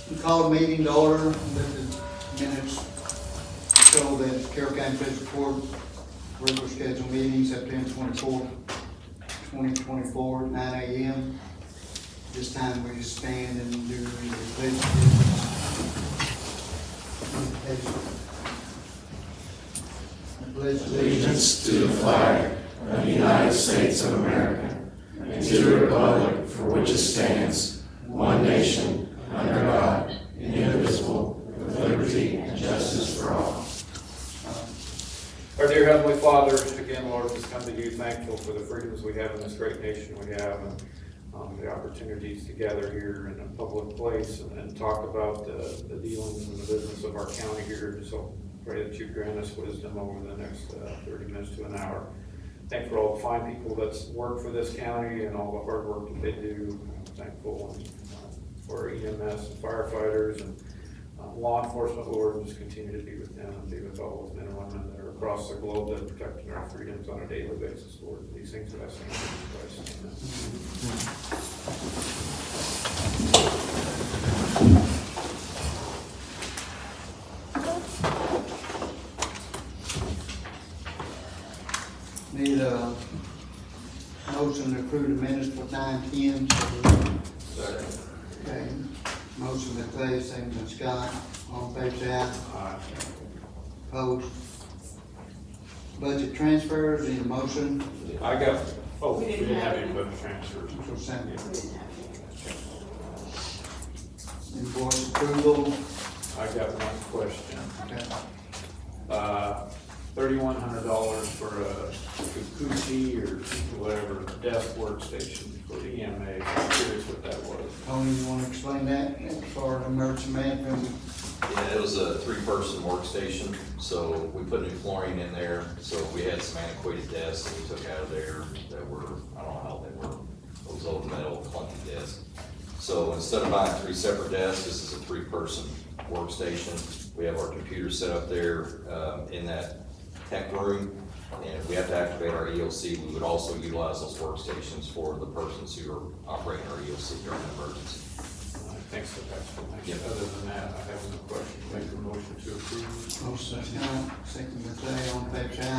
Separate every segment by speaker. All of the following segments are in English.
Speaker 1: We call the meeting to order, let the minutes show that Carroll County Fiscal Court regular scheduled meeting September 24th, 2024 at 9 a.m. This time we stand and do the pledge of allegiance. I pledge
Speaker 2: Allegiance to the flag of the United States of America and to the republic for which it stands, one nation, under God, indivisible, with liberty and justice for all.
Speaker 3: Our dear Heavenly Father, again, Lord, just come to you thankful for the freedoms we have in this great nation we have, and the opportunities to gather here in a public place and talk about the dealings and the business of our county here. So pray that you grant us wisdom over the next 30 minutes to an hour. Thank for all the fine people that's worked for this county and all the hard work that they do. Thankful for EMS and firefighters and law enforcement, Lord, and just continue to be with them and be with all those men and women that are across the globe that are protecting our freedoms on a daily basis, Lord. These things that I say in Jesus Christ. Amen.
Speaker 1: Need a motion to approve the minutes for 9/10. Okay, motion by Clay, second by Scott, all in favor say aye. Opposed? Budget transfers, need a motion?
Speaker 3: I got, we didn't have any budget transfers.
Speaker 1: So send it. Invoice approval,
Speaker 3: I got one question.
Speaker 1: okay.
Speaker 3: $3,100 for a Kukuchi or whatever desk workstation for EMA. I'm curious what that was.
Speaker 1: Tony, you wanna explain that for emergency management?
Speaker 4: Yeah, it was a three-person workstation, so we put new flooring in there, so we had some antiquated desks that we took out of there that were, I don't know how they were, those old metal clunky desks. So instead of buying three separate desks, this is a three-person workstation. We have our computer set up there in that tech room, and if we have to activate our EOC, we would also utilize those workstations for the persons who are operating our EOC during an emergency.
Speaker 3: Thanks for that explanation.
Speaker 4: Yep.
Speaker 3: Other than that, I have no question. Make a motion to approve.
Speaker 1: Motion by Scott, second by Clay, all in favor say aye.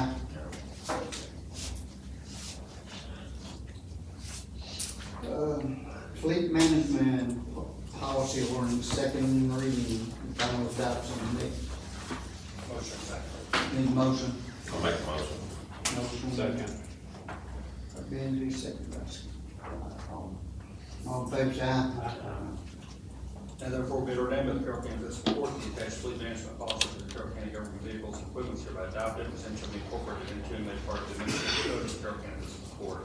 Speaker 1: Fleet management policy ordinance, second reading, final adoption,
Speaker 2: Motion second.
Speaker 1: need a motion?
Speaker 2: I'll make a motion.
Speaker 1: Motion.
Speaker 3: Second.
Speaker 1: By Benji, second by Scott. All in favor say aye.
Speaker 5: Now therefore be it ordained by the Carroll County Fiscal Court that the attached fleet management policy for the Carroll County government vehicles and equipment hereby adopted and essentially be incorporated into and made part of the administrative code of the Carroll County Fiscal Court.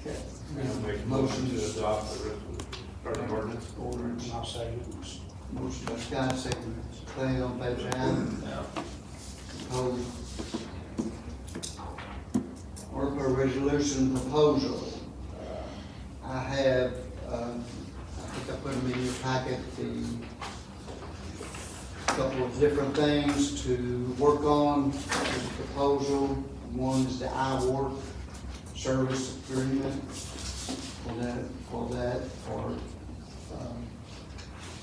Speaker 1: Okay.
Speaker 3: I'll make a motion to adopt the ordinance.
Speaker 1: Ordinance. I'll second. Motion by Scott, second by Clay, all in favor say aye. Opposed? Order for resolution proposal. I have, I think I put them in your packet, couple of different things to work on with the proposal. One is the I-Work service agreement for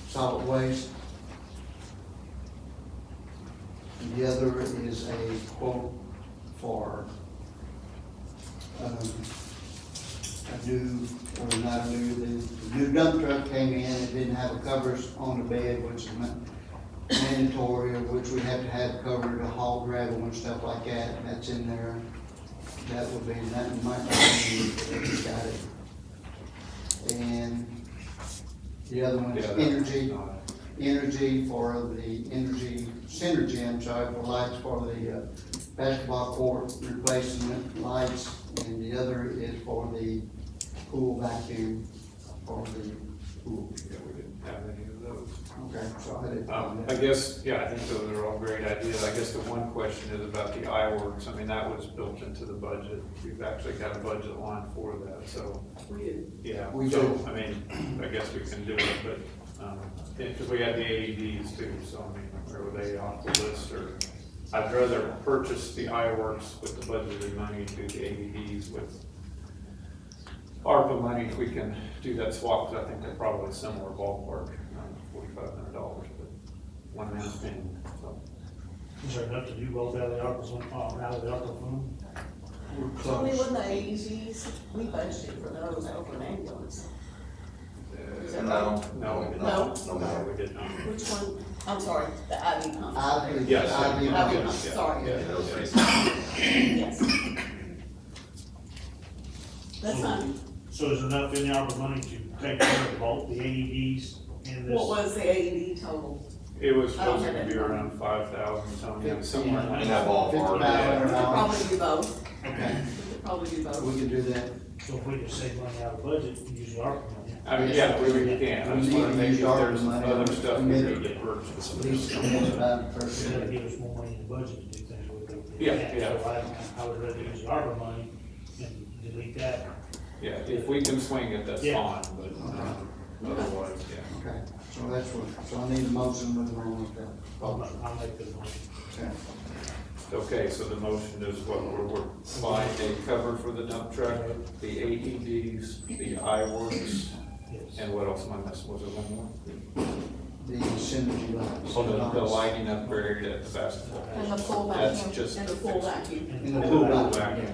Speaker 1: solid waste. And the other is a quote for a new, or not a new, the new dump truck came in, it didn't have a covers on the bed, which is mandatory, of which we have to have covered to haul gravel and stuff like that, and that's in there. That would be, that might be, got it. And the other one is energy for the energy synergy, I'm sorry, for lights for the basketball court replacement lights, and the other is for the pool vacuum for the pool.
Speaker 3: Yeah, we didn't have any of those.
Speaker 1: Okay, so I didn't.
Speaker 3: I guess, yeah, I think those are all great ideas. I guess the one question is about the iWorks. I mean, that was built into the budget. We've actually got a budget line for that, so. Yeah,
Speaker 1: We
Speaker 3: so,
Speaker 1: do.
Speaker 3: I mean, I guess we can do it, but, because we had the AEDs too, so I mean, were they off the list or? I'd rather purchase the iWorks with the budgeted money to do the AEDs with ARPA money, if we can do that swap, 'cause I think they're probably a similar ballpark, $4,500, but one man's opinion, so.
Speaker 6: Is there enough to do both out of the ARPA fund?
Speaker 1: We're
Speaker 7: So we
Speaker 1: close.
Speaker 7: wouldn't the AEDs, we budgeted for those over an ambulance. Is that right?
Speaker 3: No, we did
Speaker 7: No.
Speaker 3: not. No, we did not.
Speaker 7: Which one? I'm sorry, the IV pump.
Speaker 3: Yes.
Speaker 1: IV
Speaker 7: IV
Speaker 1: pump.
Speaker 7: pump, sorry.
Speaker 4: Yeah, those rates.
Speaker 7: Yes. That's fine.
Speaker 6: So is enough in the ARPA money to take care of both the AEDs and this?
Speaker 7: What was the AED total?
Speaker 3: It was
Speaker 7: I don't
Speaker 3: supposed to
Speaker 7: have
Speaker 3: be
Speaker 7: that.
Speaker 3: around 5,000, Tony, somewhere in
Speaker 4: In
Speaker 3: that.
Speaker 4: that ballpark.
Speaker 7: We could
Speaker 1: $5,500.
Speaker 7: probably do both.
Speaker 1: Okay,
Speaker 7: We could probably do both.
Speaker 1: we can do that.
Speaker 6: So if we just save money out of the budget, we use the ARPA money.
Speaker 3: I mean, yeah, we really can. I just
Speaker 1: We
Speaker 3: wanna
Speaker 1: need to
Speaker 3: make
Speaker 1: use
Speaker 3: sure
Speaker 1: ARPA
Speaker 3: there's
Speaker 1: money.
Speaker 3: other stuff we
Speaker 1: Committed.
Speaker 3: need to get purchased.
Speaker 1: At least commit about it first.
Speaker 6: So that'll give us more money in the budget to do things with it.
Speaker 3: Yeah, yeah.
Speaker 6: So I would rather use the ARPA money and delete that.
Speaker 3: Yeah, if we can swing it, that's
Speaker 6: Yeah.
Speaker 3: fine, but otherwise, yeah.
Speaker 1: Okay, so that's what, so I need a motion with along with that.
Speaker 6: I'll make the money.
Speaker 1: Okay.
Speaker 3: Okay, so the motion is what we're buying a cover for the dump truck, the AEDs, the iWorks,
Speaker 6: Yes.
Speaker 3: and what else am I missing? Was it one more?
Speaker 1: The synergy lights.
Speaker 3: Oh, the lighting upgrade at the basketball.
Speaker 7: And the full
Speaker 3: That's
Speaker 7: vacuum,
Speaker 3: just
Speaker 7: and the
Speaker 3: to
Speaker 7: full
Speaker 3: fix it.
Speaker 7: vacuum.
Speaker 1: In the
Speaker 3: And
Speaker 1: pool
Speaker 3: the pool
Speaker 1: vacuum.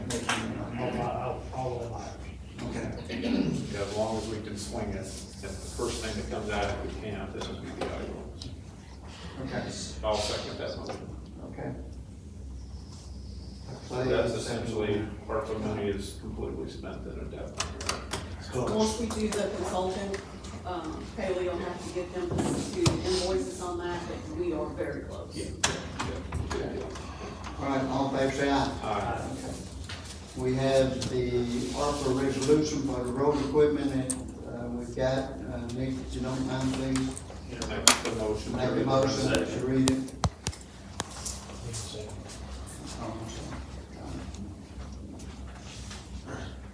Speaker 6: All of them.
Speaker 1: Okay,
Speaker 3: Yeah, as long as we can swing it, if the first thing that comes out, if we can't, then it'll be the iWorks.
Speaker 1: okay,
Speaker 3: I'll second that motion.
Speaker 1: okay.
Speaker 3: So that's essentially, ARPA money is completely spent in a depth.
Speaker 1: Close.
Speaker 7: Once we do the consultant, Kaylee will have to get them to invoices on that, but we are very close.
Speaker 3: Yeah. Good deal.
Speaker 1: All right, all in favor, say aye.
Speaker 3: Aye.
Speaker 1: Okay. We have the ARPA resolution for the road equipment, and we've got, Nick, if you don't mind, please,
Speaker 3: Make the motion.
Speaker 1: make a motion to read it.
Speaker 6: Need a second.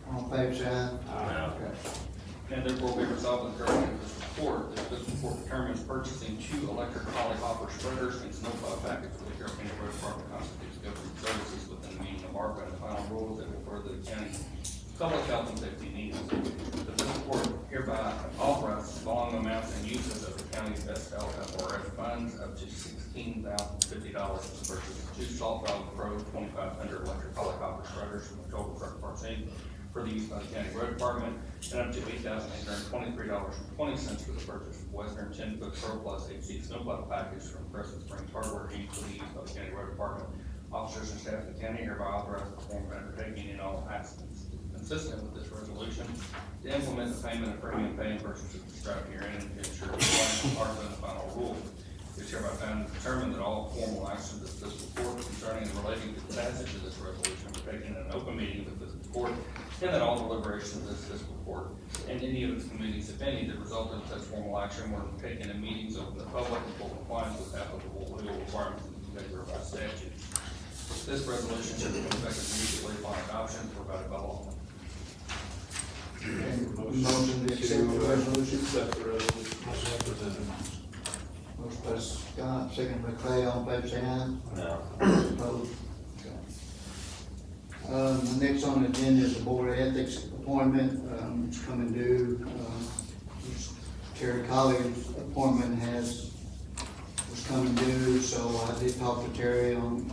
Speaker 1: All in favor, say aye.
Speaker 3: Aye.
Speaker 1: Okay.
Speaker 5: And therefore be resolved that the Carroll County Report, that this report determines purchasing 2 electric poly hopper spreaders and snowplow package for the Carroll County Road Department constitutes government services within the meaning of ARPA and the final rules that will further the county's public health and safety needs. That this report hereby authorizes the following amounts and uses of the county's best FRF funds up to $16,050 for the purchase of 2 Salt Valley Road 2,500 electric poly hopper spreaders from the Total Truck Parts Inc. for the use by the county road department, and up to $8,823.20 for the purchase of Western 10-foot Pro Plus HC snowplow package from Crescent Springs Hardware Inc. for the use by the county road department. Officers and staff of the county hereby authorized to perform undertaking in all actions consistent with this resolution to implement the payment of premium pay and purchases described herein and to ensure compliance with ARPA and the final rule. It is hereby found and determined that all formal actions of this report concerning and relating to the passage of this resolution were taken in an open meeting of this court, and that all deliberations of this report and any of its committees, if any, that resulted in such formal action were taken in meetings open to the public in full compliance with applicable legal requirements and favor of statute. This resolution should be effective immediately upon adoption provided by law.
Speaker 1: Motion to accept the resolution.
Speaker 3: Accept the resolution as presented.
Speaker 1: Motion by Scott, second by Clay, all in favor, say aye.
Speaker 4: No.
Speaker 1: Opposed? Okay. The next on the agenda is the Board of Ethics appointment, it's coming due. Terry Collins' appointment was coming due, so I did talk to Terry on,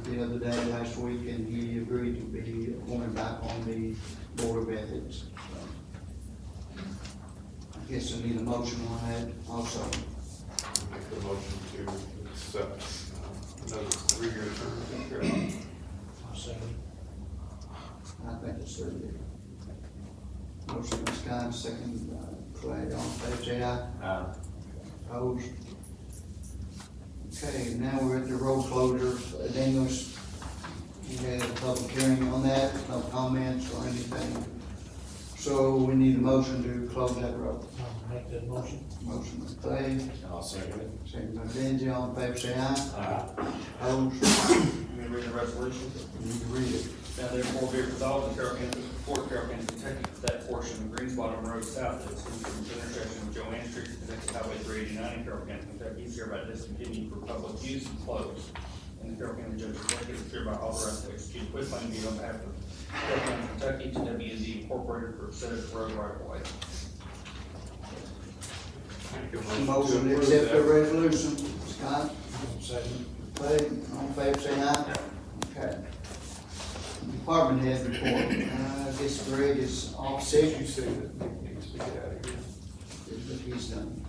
Speaker 1: the other day, last week, and he agreed to be appointed back on the Board of Ethics. So, I guess I need a motion on that also.
Speaker 3: Make the motion to accept another 3-year term in Carroll.
Speaker 6: I'll second.
Speaker 1: I think it's 30. Motion by Scott, second by Clay, all in favor, say aye. Opposed? Okay, now we're at the road closure. Daniels, you had a public hearing on that, no comments or anything. So we need a motion to close that road.
Speaker 6: I'll make that motion.
Speaker 1: Motion by Clay,
Speaker 4: I'll second it.
Speaker 1: second by Benji, all in favor, say aye. Opposed?
Speaker 5: Let me read the resolution.
Speaker 1: You need to read it.
Speaker 5: Now therefore be resolved, the Carroll County Board of Carroll County, Kentucky, for that portion of Greens Bottom Road South that is from the intersection of Joanne Street to Kentucky Highway 389 in Carroll County, Kentucky, is hereby discontinued for public use and closed. And and the Carroll County Judge Executive is hereby authorized to execute quit claim deed on behalf of Carroll County, Kentucky to W&D Incorporated for said road right of way.
Speaker 3: Make a
Speaker 1: Motion to
Speaker 3: approve
Speaker 1: accept the
Speaker 3: that.
Speaker 1: resolution. Scott,
Speaker 6: Second.
Speaker 1: Clay, all in favor, say aye. Okay. Department head report. This Greg is off sick.
Speaker 3: Did you say that Nick needs to get out of here?
Speaker 1: He's done.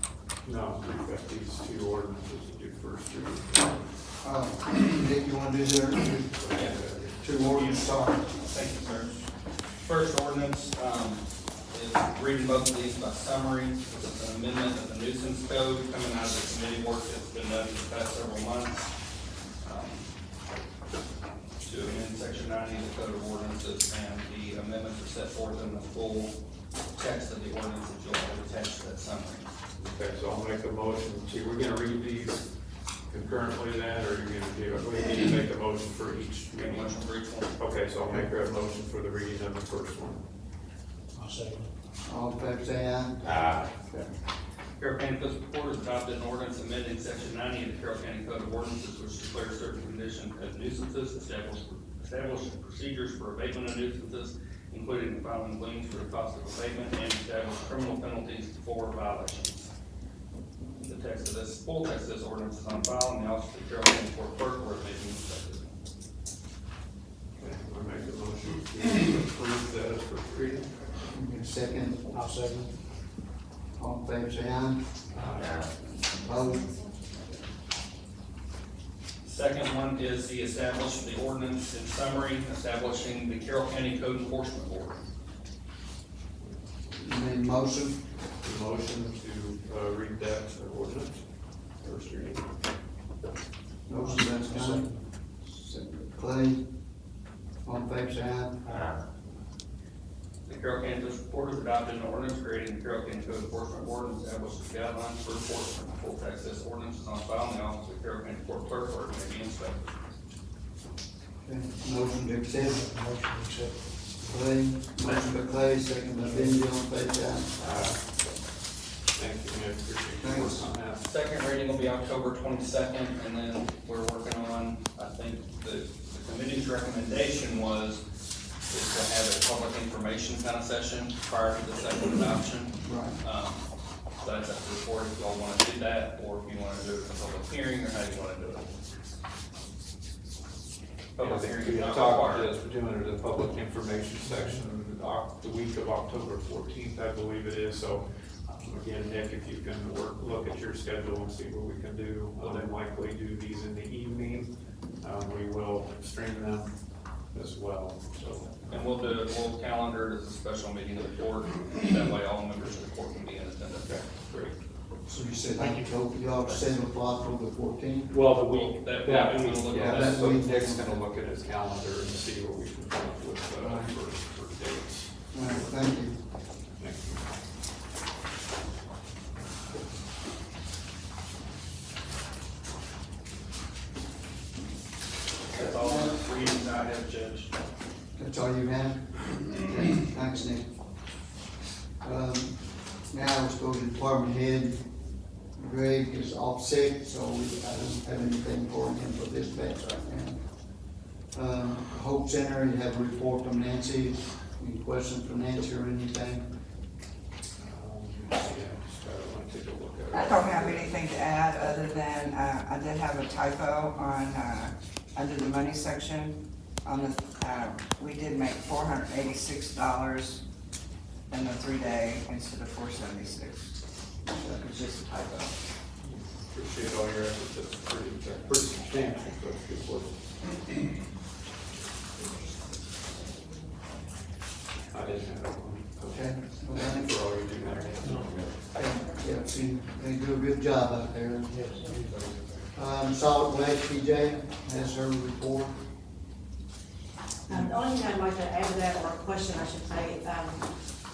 Speaker 3: No, we've got these two ordinances to do first. Two.
Speaker 1: Nick, you wanna do their two ordinance, sorry?
Speaker 5: Thank you, sir. First ordinance, is reading both of these by summary. It's an amendment of the nuisance code coming out of the committee work that's been done for the past several months. To amend section 90 of the code of ordinances, and the amendments are set forth in the full text of the ordinance that you'll have attached to that summary.
Speaker 3: Okay, so I'll make a motion to, we're gonna read these concurrently then, or you're gonna do, we need to make a motion for each
Speaker 5: Make a
Speaker 3: meeting?
Speaker 5: motion for each one.
Speaker 3: Okay, so I'll make a motion for the reading of the first one.
Speaker 6: I'll second.
Speaker 1: All in favor, say aye.
Speaker 3: Aye.
Speaker 5: Carroll County Fiscal Court has adopted an ordinance amending section 90 of the Carroll County Code of Ordinances, which declares certain conditions as nuisances, establish procedures for abatement of nuisances, including the filing liens for the cost of abatement, and establish criminal penalties for violations. The text of this, full text of this ordinance is on file in the office of the Carroll County Court Clerk, where it may be inspected.
Speaker 3: Okay, I make a motion to approve that as first reading.
Speaker 1: Get a second.
Speaker 6: I'll second.
Speaker 1: All in favor, say aye. Opposed?
Speaker 5: Second one is the ordinance in summary, establishing the Carroll County Code Enforcement Board.
Speaker 1: Need a motion?
Speaker 3: The motion to read that ordinance, first reading.
Speaker 1: Motion, that's done. Second, Clay. All in favor, say aye.
Speaker 5: The Carroll County Fiscal Court has adopted an ordinance creating the Carroll County Code Enforcement Board and established guidelines for enforcement. The full text of this ordinance is on file in the office of the Carroll County Court Clerk, where it may be inspected.
Speaker 1: Okay, motion to accept.
Speaker 6: Motion to accept.
Speaker 1: Clay, motion by Clay, second by Benji, all in favor, say aye.
Speaker 3: Thank you, Nick, appreciate your work on that.
Speaker 5: Second reading will be October 22nd, and then we're working on, I think, the committee's recommendation was is to have a public information kind of session prior to the second adoption.
Speaker 1: Right.
Speaker 5: So that's up to the board if y'all want to do that, or if you want to do it as a public hearing, or how you want to do it. Public hearing is
Speaker 3: We
Speaker 5: not
Speaker 3: talked
Speaker 5: required.
Speaker 3: about doing it in the public information section, the week of October 14th, I believe it is, so. Again, Nick, if you can look at your schedule and see what we can do, we'll then likely do these in the evening. We will stream them as well, so.
Speaker 5: And we'll calendar it as a special meeting of the court, that way all members of the court can be in attendance.
Speaker 3: Okay, great.
Speaker 1: So you said October, y'all said October 14th?
Speaker 3: Well, the week.
Speaker 5: That
Speaker 3: week,
Speaker 5: we'll look
Speaker 3: yeah,
Speaker 5: at
Speaker 1: that
Speaker 3: so
Speaker 1: week.
Speaker 3: Nick's gonna look at his calendar and see what we can come up with, for dates.
Speaker 1: All right, thank you.
Speaker 3: Thank you.
Speaker 5: That's all the readings I have, Judge.
Speaker 1: That's all you have? Okay, thanks, Nick. Now let's go to department head. Greg is off sick, so I don't have anything for him for this batch right now. Hope Center, you have a report from Nancy. Any questions from Nancy or anything?
Speaker 3: Yeah, just want to take a look at it.
Speaker 8: I don't have anything to add, other than, I did have a typo on, under the money section. On the, we did make $486 in the 3-day instead of $476. That was just a typo.
Speaker 3: Appreciate all your efforts, that's pretty substantial, so that's good work. I didn't have one.
Speaker 1: Okay.
Speaker 3: Thank you for all you do there.
Speaker 1: Yeah, see, they do a good job out there.
Speaker 6: Yes.
Speaker 1: Solid Waste, PJ, has her report.
Speaker 9: The only thing I'd like to add to that, or a question I should say,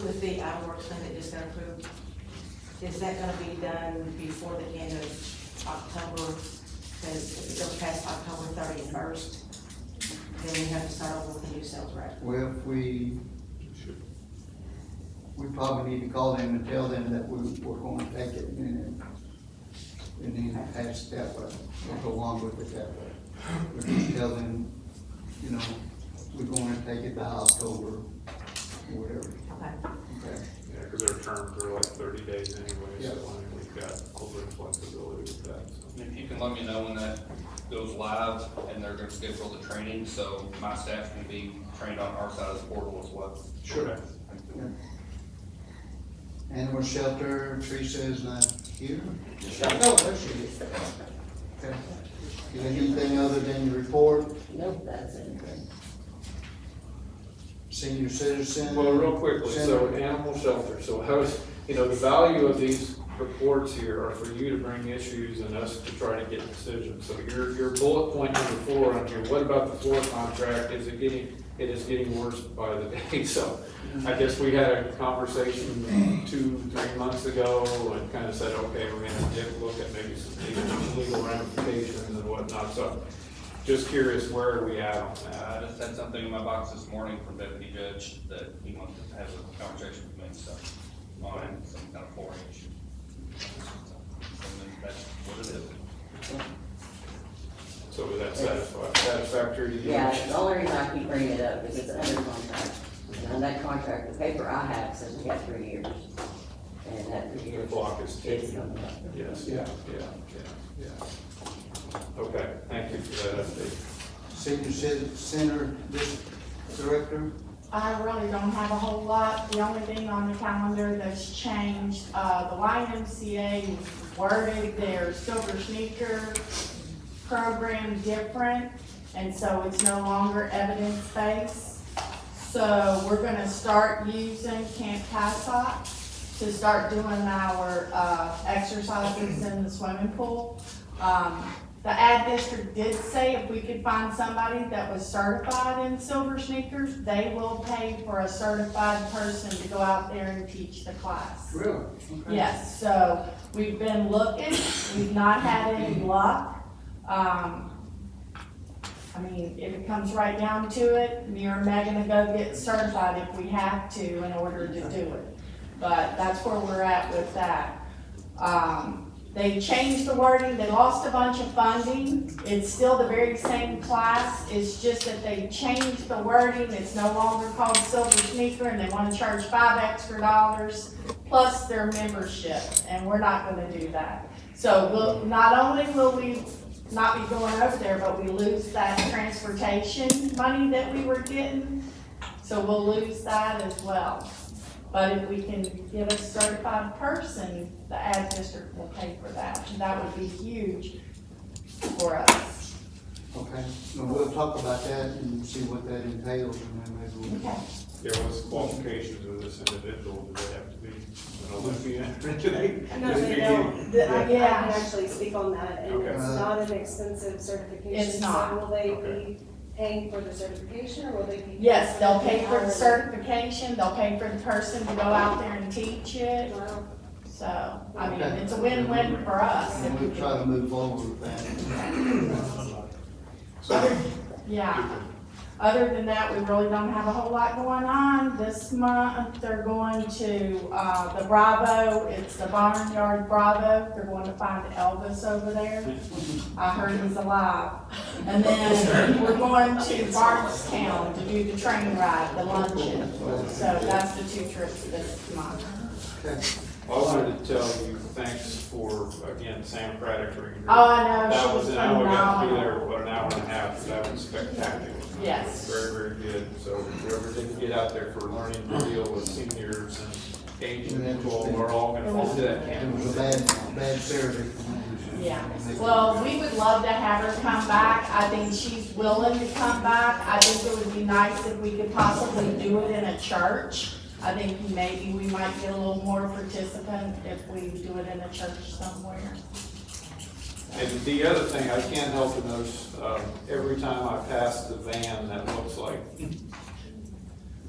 Speaker 9: with the hour thing that just got approved, is that gonna be done before the end of October? Because if it goes past October 31st, then we have to start over with the new sales rep.
Speaker 1: Well, we probably need to call them and tell them that we're going to take it and then pass it that way, or go on with it that way. we can tell them, you know, we're gonna take it by October, or whatever.
Speaker 9: Okay.
Speaker 1: Okay.
Speaker 3: Yeah, because our terms are like 30 days anyway, so
Speaker 1: Yeah.
Speaker 3: I mean, we've got a little bit of flexibility with that, so.
Speaker 5: And if you can let me know when that goes live, and they're gonna schedule the training, so my staff can be trained on our side of the portal as well.
Speaker 1: Sure. Animal shelter, Teresa is not here? No, there she is. Okay. You got anything other than your report?
Speaker 10: Nope, that's anything.
Speaker 1: Senior citizen?
Speaker 3: Well, real quickly, so
Speaker 1: center?
Speaker 3: animal shelter, so how is, you know, the value of these reports here are for you to bring issues and us to try to get decisions. So your bullet point number 4 on here, what about the floor contract, it is getting worse by the day, so I guess we had a conversation 2-3 months ago and kind of said, okay, we're gonna look at maybe some legal ramifications and whatnot, so just curious, where are we at on that?
Speaker 5: I just had something in my box this morning from Deputy Judge that he wants to have a conversation with me, so, on some kind of flooring issue. And that's what it is.
Speaker 3: So was that satisfactory to you?
Speaker 10: Yeah, the only reason I keep bringing it up is it's under contract. And on that contract, the paper I have says we got 3 years. And that 3
Speaker 3: The
Speaker 10: years.
Speaker 3: clock is
Speaker 10: It's
Speaker 3: ticking.
Speaker 10: coming up.
Speaker 3: Yes, yeah. Okay, thank you for that update.
Speaker 1: Senior center director?
Speaker 11: I really don't have a whole lot. The only thing on the calendar that's changed, the YMCA worded their silver sneaker program different, and so it's no longer evidence-based. So we're gonna start using Camp Cassock to start doing our, exercises in the swimming pool. The ad district did say if we could find somebody that was certified in silver sneakers, they will pay for a certified person to go out there and teach the class.
Speaker 1: Really?
Speaker 11: Yes, so we've been looking, we've not had any luck. I mean, if it comes right down to it, me or Megan will go get certified if we have to in order to do it. But that's where we're at with that. They changed the wording, they lost a bunch of funding, it's still the very same class, it's just that they changed the wording, it's no longer called Silver Sneaker, and they wanna charge $5 extra plus their membership, and we're not gonna do that. So not only will we not be going over there, but we lose that transportation money that we were getting, so we'll lose that as well. But if we can get a certified person, the ad district will pay for that, and that would be huge for us.
Speaker 1: Okay, well, we'll talk about that and see what that entails, and then maybe we'll.
Speaker 11: Okay.
Speaker 3: Yeah, what's the qualifications of this individual? Do they have to be an Olympian?
Speaker 12: No, they don't. I
Speaker 11: Yeah.
Speaker 12: can actually speak on that, and
Speaker 3: Okay.
Speaker 12: it's not an expensive certification.
Speaker 11: It's not.
Speaker 12: So will they
Speaker 3: Okay.
Speaker 12: be paying for the certification, or will they be?
Speaker 11: Yes, they'll pay for the
Speaker 12: hourly?
Speaker 11: certification, they'll pay for the person to go out there and teach it,
Speaker 12: Wow.
Speaker 11: so, I mean, it's a win-win for us. if
Speaker 1: And
Speaker 11: we
Speaker 1: we'll try to
Speaker 11: can-
Speaker 1: move forward with that.
Speaker 11: Yeah. Other than that, we really don't have a whole lot going on. This month, they're going to, the Bravo, it's the Barnyard Bravo. They're going to find Elvis over there. I heard he's alive. And then we're going to Barnestown to do the train ride, the luncheon. So that's the 2 trips this month.
Speaker 1: Okay.
Speaker 3: I wanted to tell you, thanks for, again, Sam Craddock bringing her.
Speaker 11: Oh, I know,
Speaker 3: That
Speaker 11: she
Speaker 3: was,
Speaker 11: was
Speaker 3: and I only got to be there,
Speaker 11: phenomenal.
Speaker 3: what, an hour and a half, so that was spectacular.
Speaker 11: Yes.
Speaker 3: Very, very good, so whoever didn't get out there for learning to deal with seniors and aging people, we're all gonna fall to that
Speaker 1: It
Speaker 3: camp.
Speaker 1: was a bad Saturday.
Speaker 11: Yeah, well, we would love to have her come back. I think she's willing to come back. I think it would be nice if we could possibly do it in a church. I think maybe we might get a little more participant if we do it in a church somewhere.
Speaker 3: And the other thing, I can't help but notice, every time I pass the van that looks like,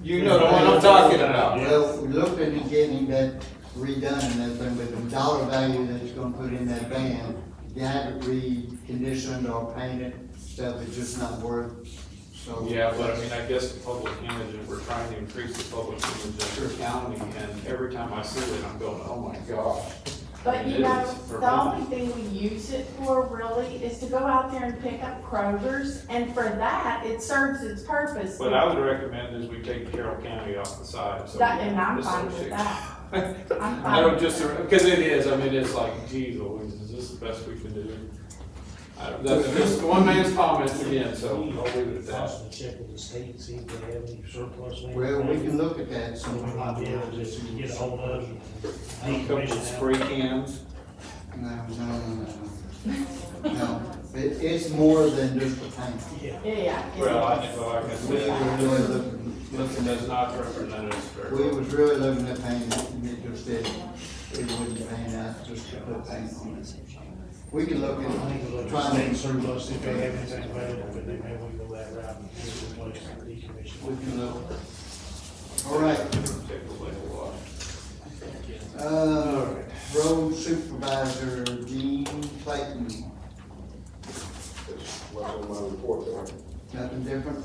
Speaker 3: you know the one I'm talking about.
Speaker 1: Well, we looked into getting that redone and everything, but the dollar value that it's gonna put in that van, you have it reconditioned or painted, stuff, it's just not worth, so.
Speaker 3: Yeah, but I mean, I guess the public image, and we're trying to increase the public image of your county, and every time I see it, I'm going, oh my gosh.
Speaker 11: But you know, the only thing we use it for really is to go out there and pick up Kroger's, and for that, it serves its purpose.
Speaker 3: What I would recommend is we take Carroll County off the side, so.
Speaker 11: That, and I'm
Speaker 3: we
Speaker 11: fine with
Speaker 3: associate.
Speaker 11: that. I'm
Speaker 3: I don't
Speaker 11: fine.
Speaker 3: just, because it is, I mean, it's like, geez, Louise, is this the best we can do? That's just one man's comments again, so I'll leave it at that.
Speaker 6: Possibly check with the state and see if they have any surplus land.
Speaker 1: Well, we can look at that, so
Speaker 6: So we might be able to get a hold of them.
Speaker 3: A couple of spray cans.
Speaker 1: No, it's more than just the paint.
Speaker 6: Yeah.
Speaker 11: Yeah.
Speaker 3: Well, like I
Speaker 1: We
Speaker 3: said,
Speaker 1: were really looking,
Speaker 3: this does not represent us very
Speaker 1: we
Speaker 3: well.
Speaker 1: was really looking at paint, and it just didn't, it wouldn't paint out, just to put paint on it. We can look
Speaker 6: I think
Speaker 1: at,
Speaker 6: we'll look
Speaker 1: try
Speaker 6: at state
Speaker 1: and,
Speaker 6: surplus, if they have anything available, but they may want to go that route and get it replaced or decommissioned.
Speaker 1: we can look. All right,
Speaker 3: Take a little
Speaker 1: road supervisor Gene Clayton,
Speaker 2: What's on my report there?
Speaker 1: nothing different?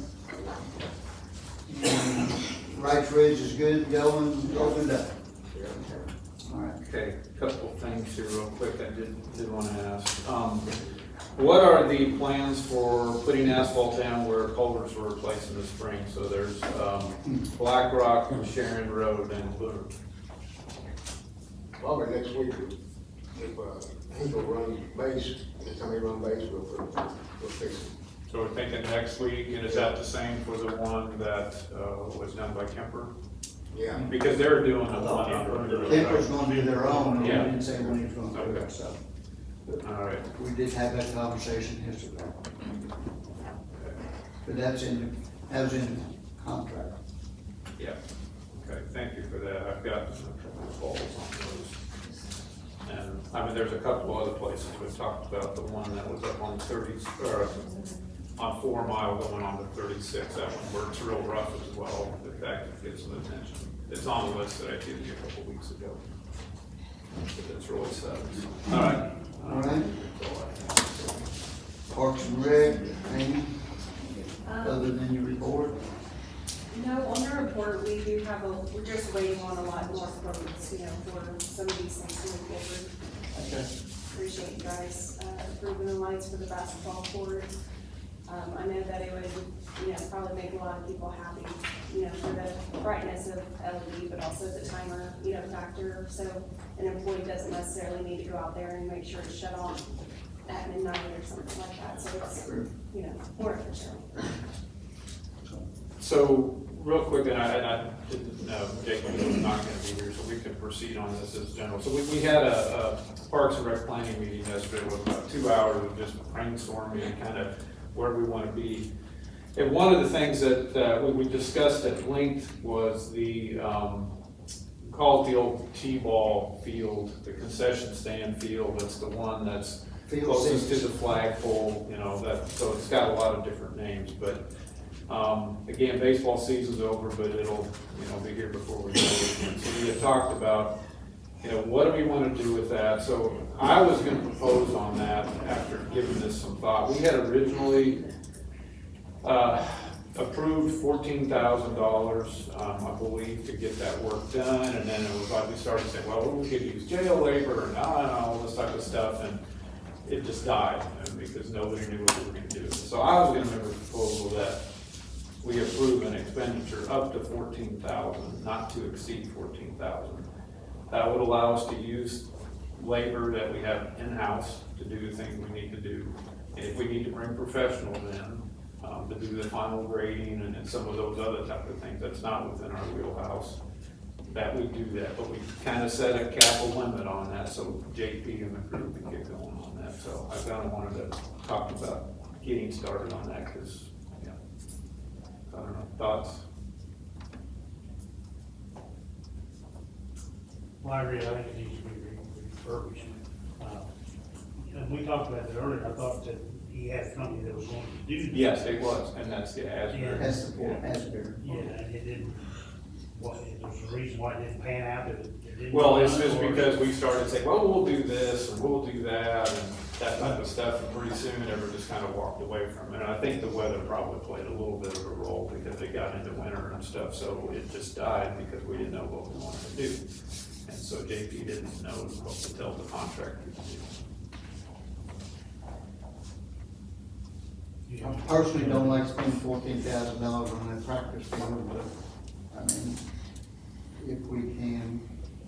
Speaker 1: Rice Ridge is good, going, opened up. All right.
Speaker 3: Okay, a couple of things here real quick I did want to ask. What are the plans for putting asphalt down where culverts were replaced in the spring? So there's Black Rock, Sharon Road, and Boone.
Speaker 2: Probably next week, if Fiscal run base, anytime he run base, we'll fix it.
Speaker 3: So we're thinking next week, and is that the same for the one that was done by Kemper?
Speaker 2: Yeah.
Speaker 3: Because they're doing the one on Boone Road,
Speaker 1: Kemper's
Speaker 3: right?
Speaker 1: gonna do their own, and we
Speaker 3: Yeah.
Speaker 1: didn't say when he was gonna do
Speaker 3: Okay.
Speaker 1: it, so.
Speaker 3: All right.
Speaker 1: We did have that conversation yesterday. But that was in the contract.
Speaker 3: Yeah, okay, thank you for that. I've got a couple of calls on those. And, I mean, there's a couple other places we've talked about, the one that was up on 30, or on 4 Mile going on to 36, that one works real rough as well, if that could get some attention. It's on the list that I gave you a couple weeks ago. But it's really sad. All right.
Speaker 1: All right. Parks and Rec, Amy, other than your report?
Speaker 12: No, on the report, we do have we're just waiting on a lot more quotes, you know, for some of these things to move forward.
Speaker 1: Okay.
Speaker 12: Appreciate you guys approving the lights for the basketball court. I know that it would, you know, probably make a lot of people happy, you know, for the brightness of LED, but also the timer, you know, factor. So an employee doesn't necessarily need to go out there and make sure it's shut off at midnight or something like that. So it's, you know, more efficient.
Speaker 3: So, real quick, and I didn't know, Jacob was not gonna be here, so we can proceed on this as general. So we had a Parks and Rec planning meeting yesterday, with about 2 hours of just brainstorming and kind of where we want to be. And one of the things that we discussed at length was the, call it the old T-ball field, the concession stand field. It's the one that's
Speaker 1: Field
Speaker 3: closest to
Speaker 1: six.
Speaker 3: the flagpole, you know, that, so it's got a lot of different names, but again, baseball season's over, but it'll, you know, be here before we go again. So we had talked about, you know, what do we want to do with that? So I was going to propose on that after giving this some thought. We had originally approved $14,000, I believe, to get that work done. And then it was like we started saying, well, we could use jail labor and all this type of stuff. And it just died because nobody knew what we were going to do. So I was going to make a proposal that we approve an expenditure up to $14,000, not to exceed $14,000. That would allow us to use labor that we have in-house to do the things we need to do. And if we need to bring professionals in to do the final grading and some of those other type of things, that's not within our wheelhouse, that we do that. But we kind of set a capital limit on that, so JP and the crew can get going on that. So I kind of wanted to talk about getting started on that, because, yeah, I don't know, thoughts?
Speaker 6: Well, I agree, I think it needs to be refurbished. And we talked about that earlier, I thought that he had a company that was going to do this.
Speaker 3: Yes, it was, and that's the Asbury.
Speaker 1: That's the point, Asbury.
Speaker 6: Yeah, and it didn't, well, there's a reason why it didn't pan out, it didn't.
Speaker 3: Well, it's just because we started saying, well, we'll do this, and we'll do that, and that type of stuff, and pretty soon everyone just kind of walked away from it. And I think the weather probably played a little bit of a role, because they got into winter and stuff, so it just died because we didn't know what we wanted to do. And so JP didn't know what to tell the contractor to do.
Speaker 1: I personally don't like spending $14,000 on that practice field, but, I mean, if we can,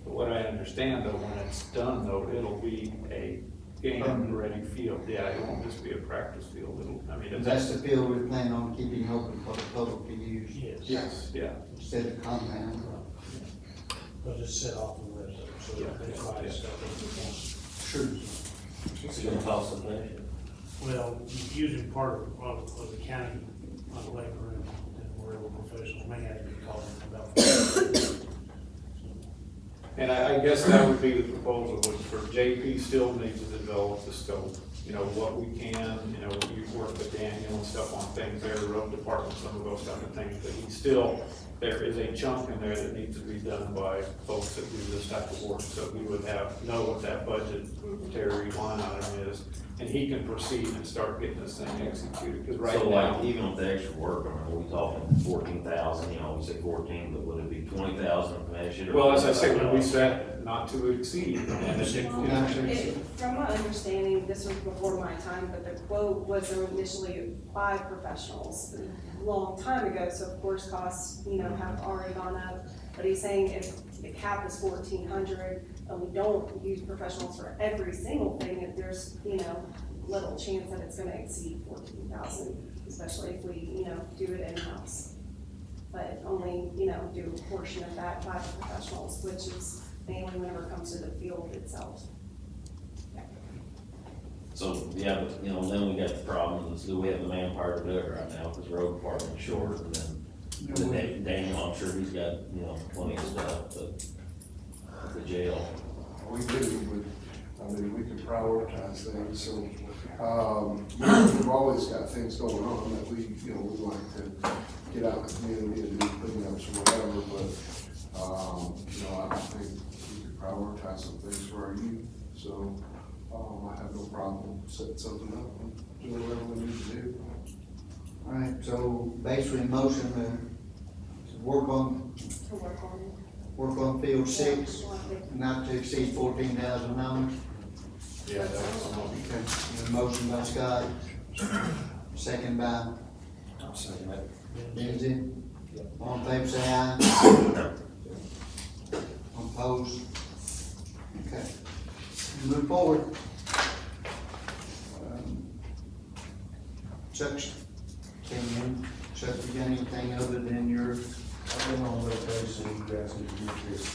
Speaker 3: But what I understand though, when it's done though, it'll be a game-ready field. Yeah, it won't just be a practice field. It'll, I mean,
Speaker 1: that's the field we plan on keeping open for the public to use.
Speaker 6: Yes.
Speaker 3: Yes, yeah.
Speaker 1: Instead of compound.
Speaker 6: They'll just set off the rest of it, so
Speaker 3: Yeah.
Speaker 6: they buy stuff.
Speaker 1: Sure.
Speaker 2: It's gonna cost a million.
Speaker 6: Well, using part of the county labor and wherever professionals may have to be calling about.
Speaker 3: And I guess that would be the proposal, would for JP still needs to develop the scope. You know, what we can, you know, you work with Daniel and stuff on things there, the road department, some of those kind of things, but he still, there is a chunk in there that needs to be done by folks that do this type of work. So we would know what that budgetary line item is, and he can proceed and start getting this thing executed, because right
Speaker 13: So
Speaker 3: now.
Speaker 13: like, even with the extra work, I mean, are we talking 14,000, you know, we say 14, but would it be 20,000 next year?
Speaker 3: Well, as I say, when we said not to exceed, and it, you know,
Speaker 12: From my understanding, this was before my time, but the quote was initially 5 professionals a long time ago, so of course costs, you know, have already gone up. But he's saying if the cap is 1,400 and we don't use professionals for every single thing, that there's, you know, little chance that it's gonna exceed 14,000, especially if we, you know, do it in-house. But only, you know, do a portion of that by the professionals, which is mainly whenever it comes to the field itself.
Speaker 13: So, yeah, but, you know, then we got the problem, is do we have the manpower to do it right now, because road department's short, and then Daniel, I'm sure he's got, you know, plenty of stuff, but the jail.
Speaker 14: We do, I mean, we can prioritize things, so, we've always got things going on that we, you know, we like to get out in the community and do cleanups or whatever, but, you know, I think we could prioritize some things for our youth, so, I have no problem setting something up and doing whatever we need to do.
Speaker 1: All right, so basically motion to work on field 6, not to exceed $14,000.
Speaker 3: yeah, that was,
Speaker 1: Okay, a motion by Scott, second by
Speaker 2: Second that.
Speaker 1: Lindsay. All in favor, say aye. Opposed? Okay, move forward. Chuck came in. Chuck, you got anything other than your,
Speaker 15: I've been on vacation, you guys need to get this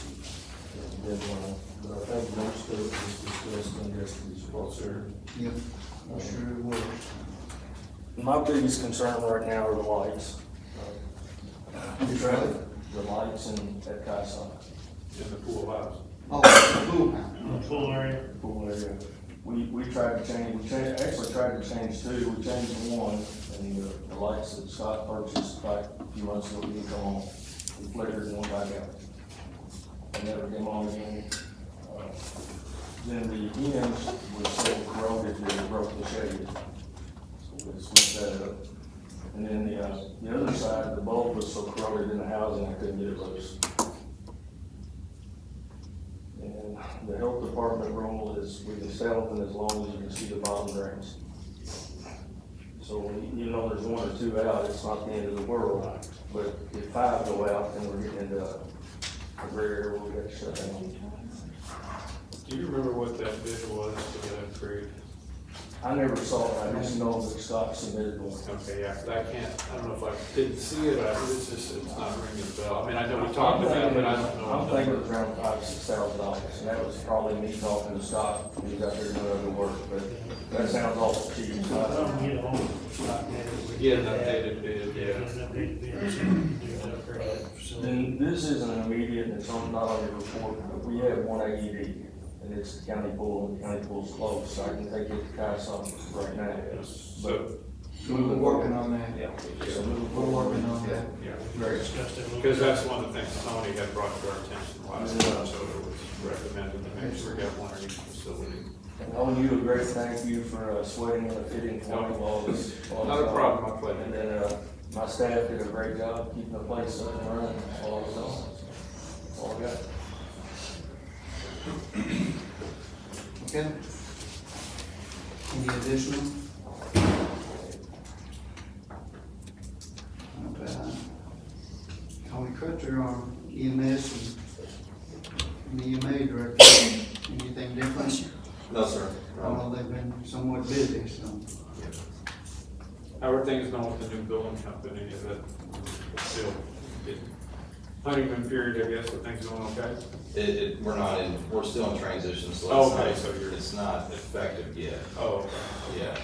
Speaker 15: deadline, but I think most of it was discussed in yesterday's report, sir.
Speaker 1: yep, I'm sure it was.
Speaker 15: My biggest concern right now are the lights. The lights in at Casa,
Speaker 3: in the pool house.
Speaker 1: Oh, the pool house.
Speaker 6: Full area.
Speaker 15: pool area. We tried to change, actually tried to change 2, we changed 1, and the lights that Scott purchased like a few months ago didn't come on. We flickered and went back out. And never came on again. Then the ends were so corroded that it broke the shade. So we just messed that up. And then the other side, the bulb was so corroded in the housing, I couldn't get it loose. And the health department rule is we can sell them as long as you can see the bottom drains. So even though there's 1 or 2 out, it's not the end of the world. But if 5 go out, then we're getting into a gray area where we got to shut down.
Speaker 3: Do you remember what that bid was for that upgrade?
Speaker 15: I never saw it, I just know that Scott submitted one.
Speaker 3: Okay, yeah, 'cause I don't know if I didn't see it, it's not ringing a bell. I mean, I know we talked about it, but I don't know.
Speaker 15: I'm thinking it was around $5,000-6,000, and that was probably me talking to Scott, who's out there doing other work, but that sounds awful cheap.
Speaker 6: I don't get a hold of it like that.
Speaker 3: Get an updated bid,
Speaker 6: Get
Speaker 3: yeah.
Speaker 6: an updated bid, so we can do that upgrade facility.
Speaker 15: Then this isn't an immediate, and it's not on your report, but we have 1 AED, and it's the county pool, and the county pool's closed, so I can take it to Casa right now.
Speaker 3: So,
Speaker 1: We're working on that.
Speaker 15: Yeah.
Speaker 1: So we're working on that.
Speaker 3: yeah,
Speaker 6: We discussed it a little
Speaker 3: because
Speaker 6: bit.
Speaker 3: that's one of the things Tony had brought to our attention last time, so it was recommended to make sure we got 1 in each facility.
Speaker 15: And owe you a great thank you for sweating and fitting for me while this.
Speaker 3: Not a problem, my pleasure.
Speaker 15: And then, my staff did a great job keeping the place up and running while I was on. That's all I got.
Speaker 1: Okay. Any additional? Tony Crutcher, our EMS and EMA director, anything different?
Speaker 3: No, sir.
Speaker 1: I know they've been somewhat busy, so.
Speaker 3: How are things going with the new building company? Is it still honeymoon period, I guess, but things going okay?
Speaker 4: We're still in transition, so
Speaker 3: Oh, okay, so
Speaker 4: it's not effective yet.
Speaker 3: Oh,
Speaker 4: Yeah,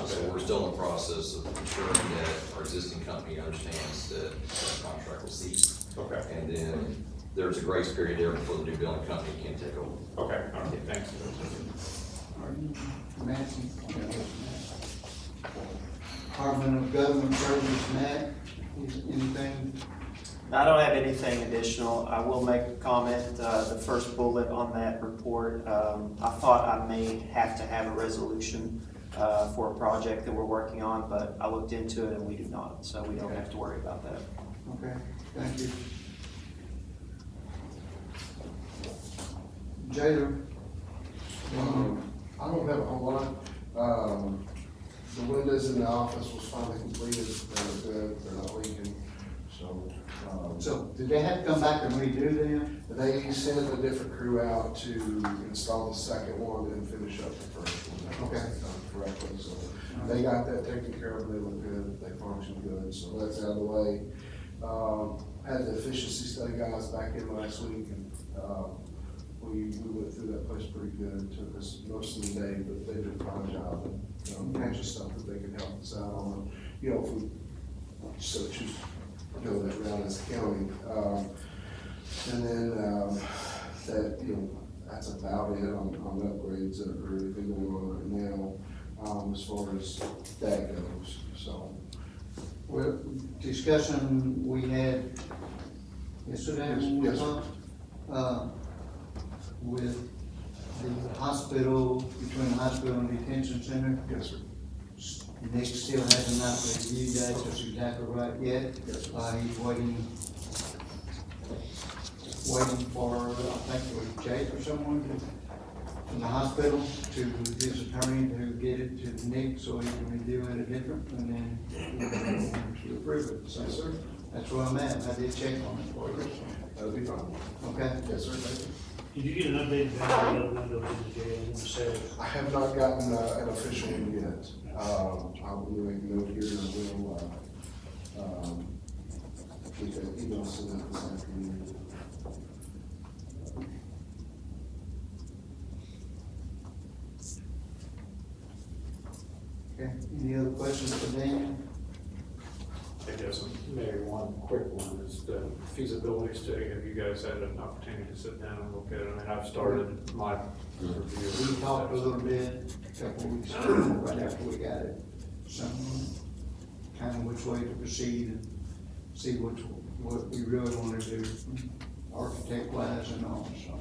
Speaker 4: so we're still in the process of ensuring that our existing company understands that the contract will cease.
Speaker 3: okay,
Speaker 4: And then there's a grace period there before the new building company can take over.
Speaker 3: okay, all right, thanks.
Speaker 1: Nancy? Department of Government Service, Matt, anything?
Speaker 16: I don't have anything additional. I will make a comment, the first bullet on that report. I thought I may have to have a resolution for a project that we're working on, but I looked into it and we do not, so we don't have to worry about that.
Speaker 1: Okay, thank you. Jailer?
Speaker 14: I don't have a whole lot. The windows in the office was finally completed, they're good, they're not leaking, so.
Speaker 1: So, did they have to come back and redo them?
Speaker 14: They sent a different crew out to install the second one and finish up the first one. That was
Speaker 1: Okay.
Speaker 14: done correctly, so they got that taken care of, they look good, they function good, so that's out of the way. Had the efficiency study guys back in last week, and, we went through that place pretty good. It took us most of the day, but they did a fine job, and, a bunch of stuff that they can help us out on. You know, if we so choose to go that route as a county. And then, that, you know, that's about it on upgrades that are really going on right now, as far as that goes, so.
Speaker 1: Well, discussion we had yesterday, when we
Speaker 14: Yes, sir.
Speaker 1: talked, with the hospital, between the hospital and detention center.
Speaker 14: Yes, sir.
Speaker 1: Nick still hasn't not reviewed that, that's exactly right yet.
Speaker 14: Yes, sir.
Speaker 1: He's waiting for, I think it was Jake or someone from the hospital to his attorney to get it to Nick so he can review it different and then to approve it. So,
Speaker 14: Yes, sir.
Speaker 1: that's where I'm at. I did check on it for you.
Speaker 14: That'll be fine.
Speaker 1: Okay?
Speaker 14: Yes, sir, thank you.
Speaker 6: Did you get an updated value of the windows in the jail and the cells?
Speaker 14: I have not gotten an official one yet. I'll make a note here and we'll, get that email sent out this afternoon.
Speaker 1: Okay, any other questions for Daniel?
Speaker 3: I guess maybe one quick one is the feasibility study. Have you guys had an opportunity to sit down and look at it? I mean, I've started my review.
Speaker 1: We talked a little bit, a couple weeks ago, right after we got it, some, kind of which way to proceed and see what we really want to do, architect wise and all, so.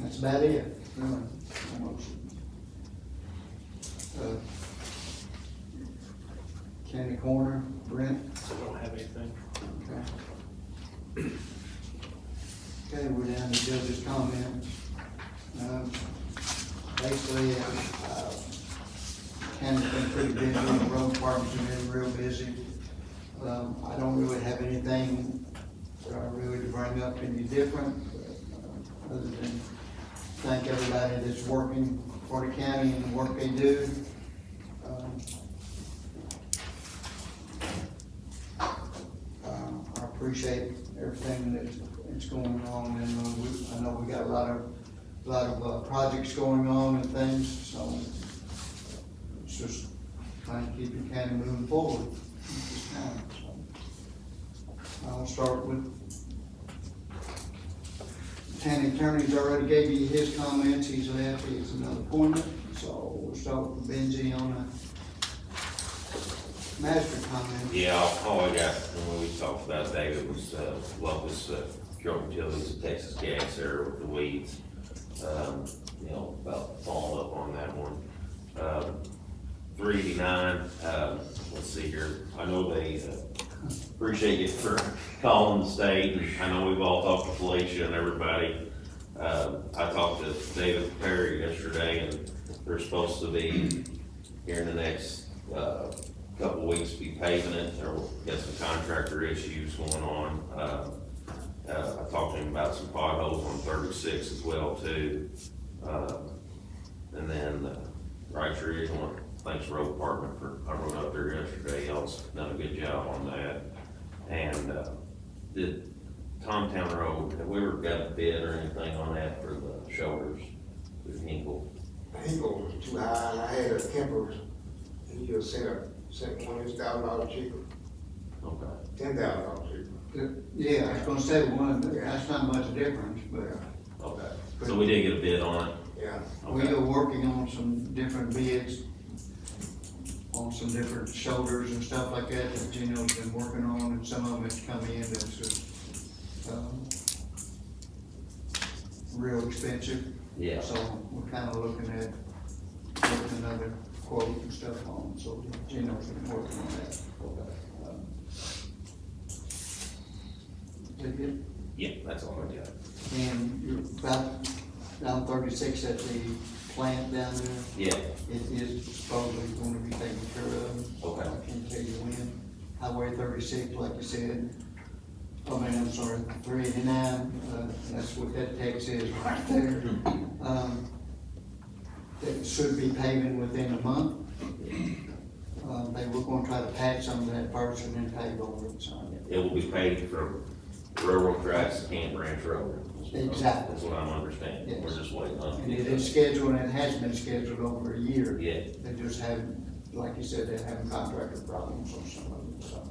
Speaker 1: That's about it, really, almost. County Corner, Brent?
Speaker 16: So we don't have anything.
Speaker 1: Okay. Okay, we're down to judge's comments. Basically, County's been pretty busy, the road department's been real busy. I don't really have anything really to bring up any different, other than thank everybody that's working for the county and the work they do. I appreciate everything that's going on, and I know we got a lot of projects going on and things, so it's just trying to keep the county moving forward at this time, so. I'll start with county attorney's already gave you his comments, he's left, he has another appointment, so we'll start with Benzie on the master comment.
Speaker 13: Yeah, all I got, when we talked about David was, what was, Carroll Utilities, Texas Gas there with the weeds. You know, about following up on that one. 389, let's see here, I know they, appreciate you for calling the state, and I know we've all talked to Felicia and everybody. I talked to David Perry yesterday, and they're supposed to be, here in the next, couple weeks, be paving it, or got some contractor issues going on. I talked to him about some potholes on 36 as well too. And then, right sure is one, thanks road department for, I rode up there yesterday, y'all's done a good job on that. And, did Tomtown Road, have we ever got a bid or anything on that for the shoulders with Hinkle?
Speaker 17: Hinkle was too high, and I had a Kemper, and he just sent one $1,000 cheaper,
Speaker 13: Okay.
Speaker 17: $10,000 cheaper.
Speaker 1: Yeah, I was gonna say one, that's not much difference, but
Speaker 13: Okay, so we did get a bid on it?
Speaker 17: Yeah.
Speaker 1: we are working on some different bids, on some different shoulders and stuff like that Gino's been working on, and some of them have come in that's just, real expensive.
Speaker 13: Yeah.
Speaker 1: So we're kinda looking at getting another quote and stuff on, so Gino's been working on that. Is that good?
Speaker 13: Yeah, that's all I got.
Speaker 1: And you're about down 36 at the plant down there.
Speaker 13: Yeah.
Speaker 1: It is supposedly going to be taken care of.
Speaker 13: Okay.
Speaker 1: I can't tell you when. Highway 36, like you said. I mean, I'm sorry, 389, that's what that text is right there. That should be paving within a month. They were gonna try to patch some of that first and then pave over it, so.
Speaker 13: It will be paid from railroad tracks to Camp Branch Road.
Speaker 1: Exactly.
Speaker 13: That's what I'm understanding.
Speaker 1: Yes.
Speaker 13: We're just waiting on.
Speaker 1: And it is scheduled, and it has been scheduled over a year.
Speaker 13: Yeah.
Speaker 1: They just haven't, like you said, they're having contractor problems on some of it, so.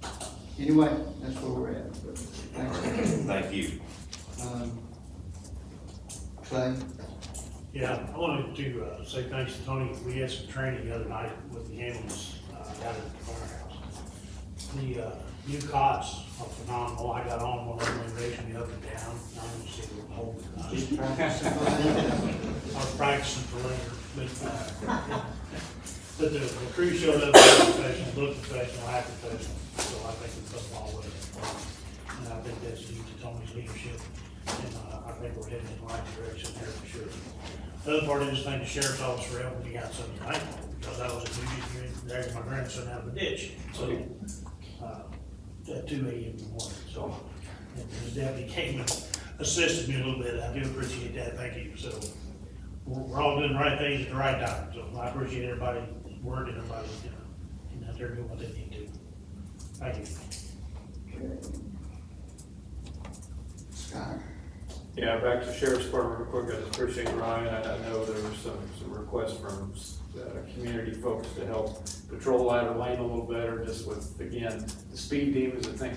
Speaker 1: Anyway, that's where we're at, but thanks.
Speaker 13: Thank you.
Speaker 1: Clay?
Speaker 6: Yeah, I wanted to, say thanks to Tony. We had some training the other night with the ambulance, out at the firehouse. The, new cots are phenomenal. I got on one of them, they raised me up and down. I don't see the whole.
Speaker 1: Just practicing.
Speaker 6: I was practicing for later, but the crew showed up, professional, looked professional, acted professional, so I think we put them all with it. And I think that's due to Tony's leadership, and, I think we're heading in the right direction there for sure. The other part is thank the sheriff's office for helping me out Sunday night, because I was dragging my grandson out of the ditch, so, at 2 AM in the morning, so. And his deputy came and assisted me a little bit, I do appreciate that, thank you, so. We're all doing the right things at the right time, so I appreciate everybody's work and everybody, and out there doing what they need to. Thank you.
Speaker 1: Scott?
Speaker 3: Yeah, back to Sheriff's Department real quick, I just appreciate Ryan, I know there were some requests from, community folks to help patrol Ladder Lane a little better, just with, again, the speed demons, I think,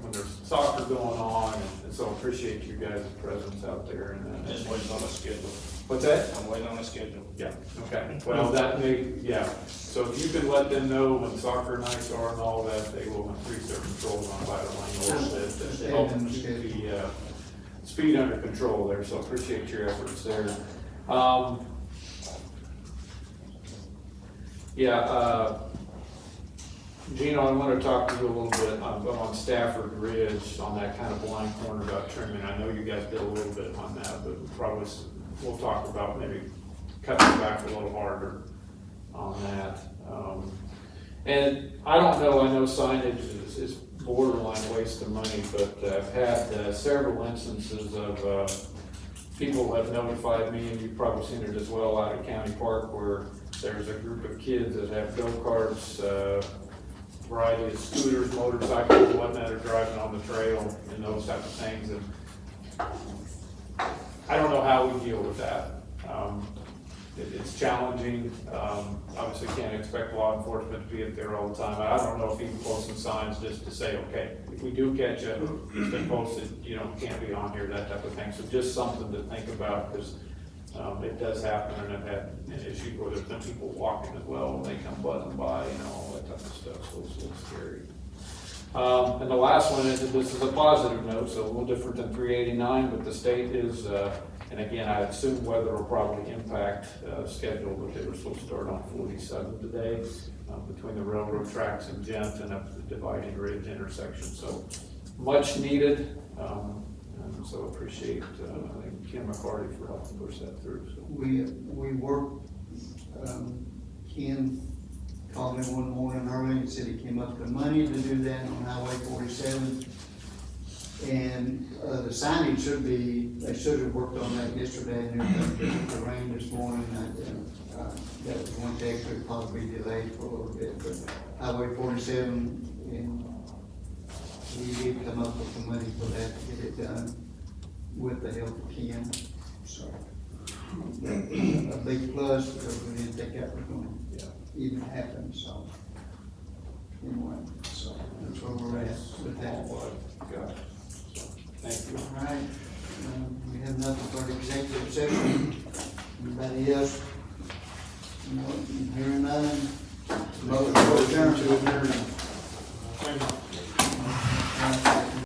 Speaker 3: when there's soccer going on, and so I appreciate you guys' presence out there, and
Speaker 5: Just waiting on a schedule.
Speaker 3: what's that?
Speaker 5: I'm waiting on a schedule.
Speaker 3: Yeah, okay, well, that may, yeah, so if you could let them know when soccer nights are and all that, they will increase their patrols on Ladder Lane a little bit, to help keep the, speed under control there, so appreciate your efforts there. Gino, I want to talk to you a little bit on Stafford Ridge, on that kind of blind corner about trimming. I know you guys did a little bit on that, but probably we'll talk about maybe cutting back a little harder on that. And I don't know, I know signage is borderline waste of money, but I've had several instances of people have notified me, and you've probably seen it as well out at County Park, where there's a group of kids that have go-karts, variety of scooters, motorcycles, and whatnot, are driving on the trail and those type of things. And I don't know how we deal with that. It's challenging. Obviously can't expect law enforcement to be up there all the time. I don't know if you can post some signs just to say, okay, if we do catch it, it's been posted, can't be on here, that type of thing. So just something to think about, because it does happen, and I've had an issue where there's been people walking as well, and they come buzzing by, all that type of stuff, so it's a little scary. And the last one is, this is a positive note, so a little different than 389, but the state is, and again, I assume weather will probably impact schedule, but they were supposed to start on 47 today, between the railroad tracks and Gent, and dividing intersection, so much needed. And so appreciate, I think Ken McCarty for helping push that through, so.
Speaker 1: We worked, Ken called me one morning early and said he came up with the money to do that on Highway 47. And, the signage they should have worked on that yesterday, and with the rain this morning, that was one thing that could probably be delayed for a little bit, but Highway 47, and we did come up with the money for that to get it done with the help of Ken, so. A big plus, because we didn't think that was gonna even happen, so. Anyway, so that's where we're at with that.
Speaker 3: Got it. Thank you.
Speaker 1: All right, we have nothing for the executive session. Anybody else? No, hearing none. Motion to adjourn.
Speaker 3: Thank you.